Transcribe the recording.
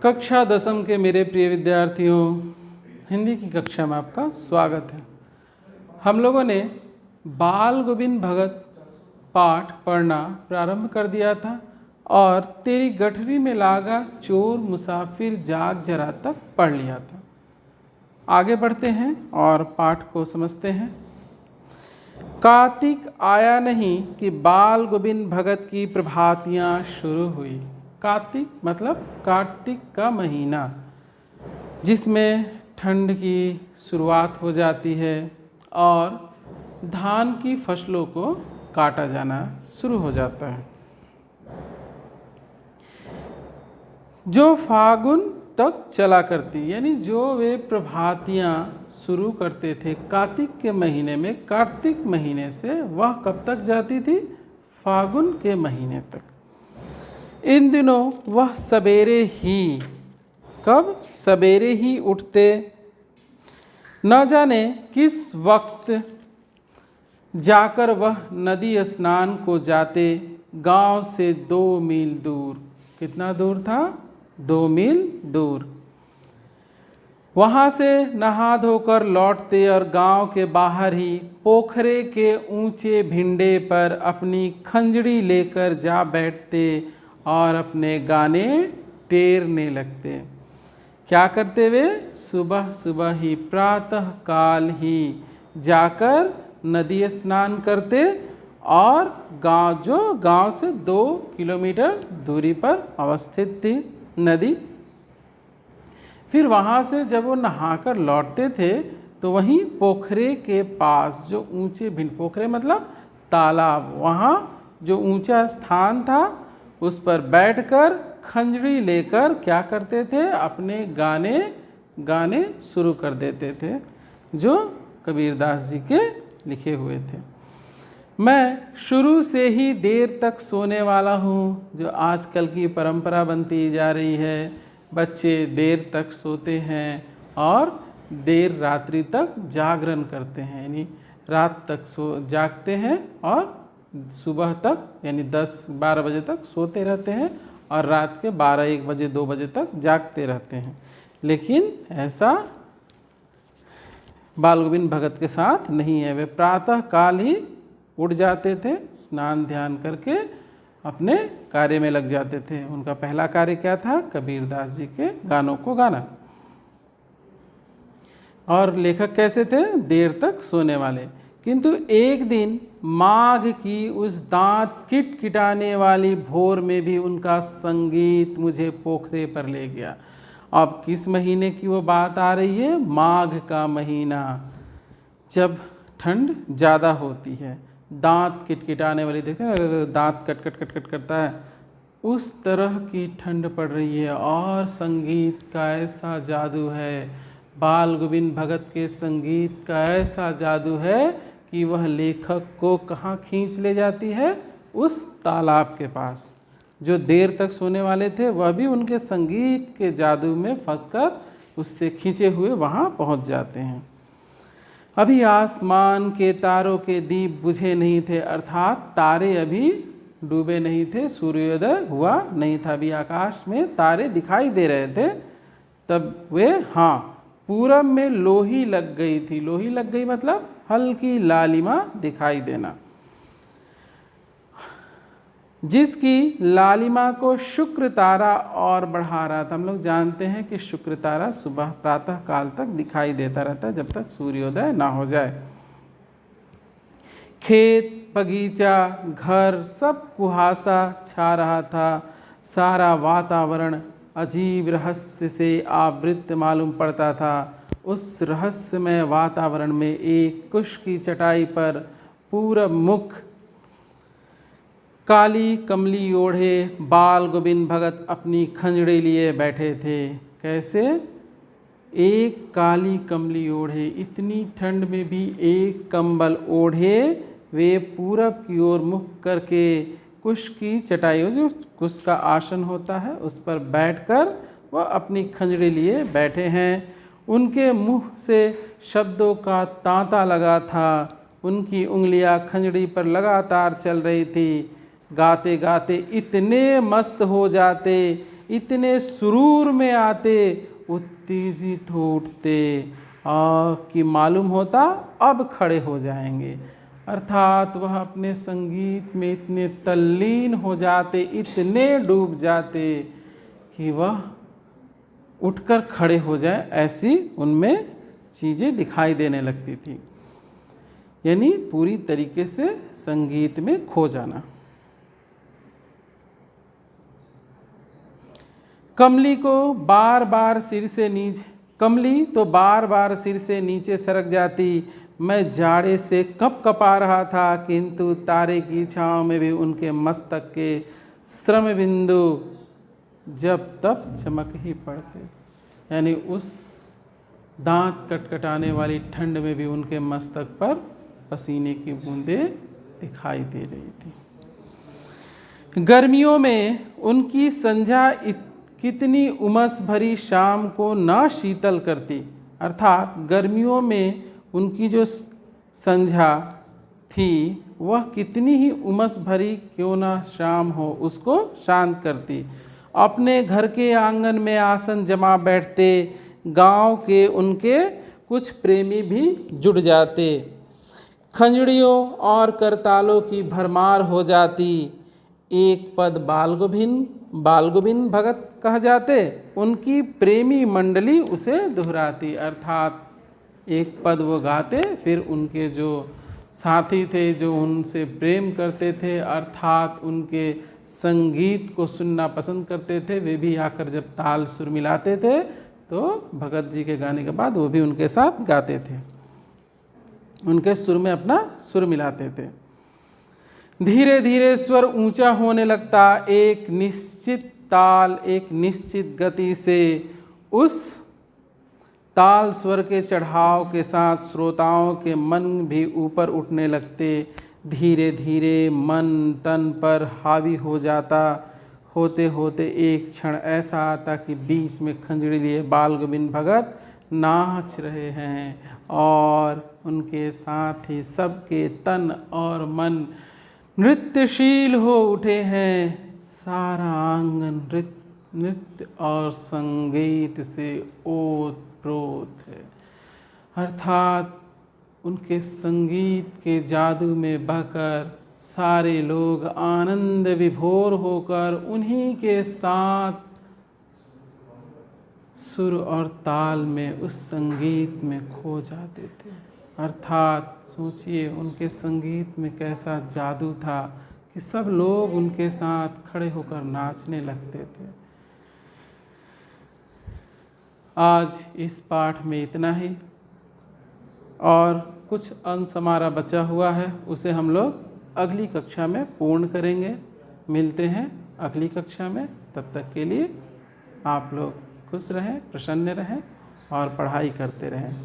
कक्षा दसम के मेरे प्रिय विद्यार्थियों, हिंदी की कक्षा में आपका स्वागत है। हम लोगों ने बाल गोविंद भगत पाठ पढ़ना प्रारंभ कर दिया था और तेरी गठरी में लागा चोर मुसाफिर जाग जरा तक पढ़ लिया था। आगे बढ़ते हैं और पाठ को समझते हैं। कार्तिक आया नहीं कि बाल गोविंद भगत की प्रभातियाँ शुरू हुई। कार्तिक मतलब कार्तिक का महीना, जिसमें ठंड की शुरुआत हो जाती है और धान की फसलों को काटा जाना शुरू हो जाता है। जो फागुन तक चला करती, यानी जो वे प्रभातियाँ शुरू करते थे कार्तिक के महीने में, कार्तिक महीने से वह कब तक जाती थी? फागुन के महीने तक। इन दिनों वह सवेरे ही, कब? सवेरे ही उठते, न जाने किस वक्त जाकर वह नदी स्नान को जाते। गांव से 2 मील दूर, कितना दूर था? 2 मील दूर। वहाँ से नहा धोकर लौटते और गांव के बाहर ही पोखरे के ऊंचे भिंडे पर अपनी खंजड़ी लेकर जा बैठते और अपने गाने टेरने लगते। क्या करते वे? सुबह सुबह ही, प्रातः काल ही जाकर नदी स्नान करते और गांव से 2 किलोमीटर दूरी पर अवस्थित थी नदी। फिर वहाँ से जब वो नहाकर लौटते थे तो वहीं पोखरे के पास जो ऊंचे भिंड, पोखरे मतलब तालाब, वहाँ जो ऊंचा स्थान था उस पर बैठकर खंजड़ी लेकर क्या करते थे? अपने गाने शुरू कर देते थे, जो कबीरदास जी के लिखे हुए थे। मैं शुरू से ही देर तक सोने वाला हूँ, जो आजकल की परंपरा बनती जा रही है। बच्चे देर तक सोते हैं और देर रात्रि तक जागरण करते हैं, यानी रात तक जागते हैं और सुबह तक यानी 10-12 बजे तक सोते रहते हैं और रात के 12-1 बजे 2 बजे तक जागते रहते हैं। लेकिन ऐसा बाल गोविंद भगत के साथ नहीं है। वे प्रातः काल ही उठ जाते थे, स्नान ध्यान करके अपने कार्य में लग जाते थे। उनका पहला कार्य क्या था? कबीरदास जी के गानों को गाना। और लेखक कैसे थे? देर तक सोने वाले। किंतु एक दिन माघ की उस दांत किटकिटाने वाली भोर में भी उनका संगीत मुझे पोखरे पर ले गया। अब किस महीने की वो बात आ रही है? माघ का महीना, जब ठंड ज़्यादा होती है, दांत किटकिटाने वाली, देखते हैं दांत कट कट कट कट करता है, उस तरह की ठंड पड़ रही है और संगीत का ऐसा जादू है, बाल गोविंद भगत के संगीत का ऐसा जादू है कि वह लेखक को कहाँ खींच ले जाती है? उस तालाब के पास। जो देर तक सोने वाले थे वह भी उनके संगीत के जादू में फंसकर उससे खींचे हुए वहाँ पहुँच जाते हैं। अभी आसमान के तारों के दीप बुझे नहीं थे, अर्थात तारे अभी डूबे नहीं थे, सूर्योदय हुआ नहीं था, अभी आकाश में तारे दिखाई दे रहे थे। तब वे, पूरब में लोही लग गई थी। लोही लग गई मतलब हल्की लालिमा दिखाई देना, जिसकी लालिमा को शुक्र तारा और बढ़ा रहा था। हम लोग जानते हैं कि शुक्र तारा सुबह प्रातः काल तक दिखाई देता रहता है, जब तक सूर्योदय ना हो जाए। खेत, बगीचा, घर, सब कुहासा छा रहा था। सारा वातावरण अजीब रहस्य से आवृत मालूम पड़ता था। उस रहस्यमय वातावरण में एक कुश की चटाई पर पूरब मुख, काली कमली ओढ़े बाल गोविंद भगत अपनी खंजड़ी लिए बैठे थे। कैसे? एक काली कमली ओढ़े, इतनी ठंड में भी एक कंबल ओढ़े वे पूरब की ओर मुख करके कुश की चटाई, जो कुश का आसन होता है, उस पर बैठकर वह अपनी खंजड़ी लिए बैठे हैं। उनके मुंह से शब्दों का तांता लगा था, उनकी उंगलियां खंजड़ी पर लगातार चल रही थी। गाते गाते इतने मस्त हो जाते इतने सुरूर में आते, उत्तेजित हो उठते कि मालूम होता अब खड़े हो जाएंगे। अर्थात वह अपने संगीत में इतने तल्लीन हो जाते, इतने डूब जाते कि वह उठकर खड़े हो जाए, ऐसी उनमें चीज़ें दिखाई देने लगती थी। यानी पूरी तरीके से संगीत में खो जाना। कमली तो बार बार सिर से नीचे सरक जाती। मैं जाड़े से कप कपा रहा था, किंतु तारे की छाँव में भी उनके मस्तक के श्रम बिंदु जब तब चमक ही पड़ते। यानी उस दांत कटकटाने वाली ठंड में भी उनके मस्तक पर पसीने की बूंदें दिखाई दे रही थी। गर्मियों में उनकी संध्या कितनी उमस भरी शाम को न शीतल करती। अर्थात गर्मियों में उनकी जो संध्या थी वह कितनी ही उमस भरी क्यों ना शाम हो, उसको शांत करती। अपने घर के आंगन में आसन जमा बैठते। गांव के उनके कुछ प्रेमी भी जुट जाते। खंजड़ियों और करतालों की भरमार हो जाती। एक पद बालगोविंद भगत कह जाते। उनकी प्रेमी मंडली उसे दोहराती। अर्थात एक पद वो गाते, फिर उनके जो साथी थे जो उनसे प्रेम करते थे, अर्थात उनके संगीत को सुनना पसंद करते थे, वे भी आकर जब ताल सुर मिलाते थे तो भगत जी के गाने के बाद वो भी उनके साथ गाते थे, उनके सुर में अपना सुर मिलाते थे। धीरे धीरे स्वर ऊंचा होने लगता। एक निश्चित ताल, एक निश्चित गति से उस ताल स्वर के चढ़ाव के साथ श्रोताओं के मन भी ऊपर उठने लगते। धीरे धीरे मन तन पर हावी हो जाता। होते होते एक क्षण ऐसा आता कि बीच में खंजड़ी लिए बालगोविंद भगत नाच रहे हैं और उनके साथ ही सबके तन और मन नृत्यशील हो उठे हैं। सारा आंगन नृत्य और संगीत से ओत-प्रोत है। अर्थात उनके संगीत के जादू में बहकर सारे लोग आनंद विभोर होकर उन्हीं के साथ सुर और ताल में उस संगीत में खो जाते थे। अर्थात सोचिए उनके संगीत में कैसा जादू था कि सब लोग उनके साथ खड़े होकर नाचने लगते थे। आज इस पाठ में इतना ही, और कुछ अंश हमारा बचा हुआ है, उसे हम लोग अगली कक्षा में पूर्ण करेंगे। मिलते हैं अगली कक्षा में। तब तक के लिए आप लोग खुश रहें, प्रसन्न रहें और पढ़ाई करते रहें।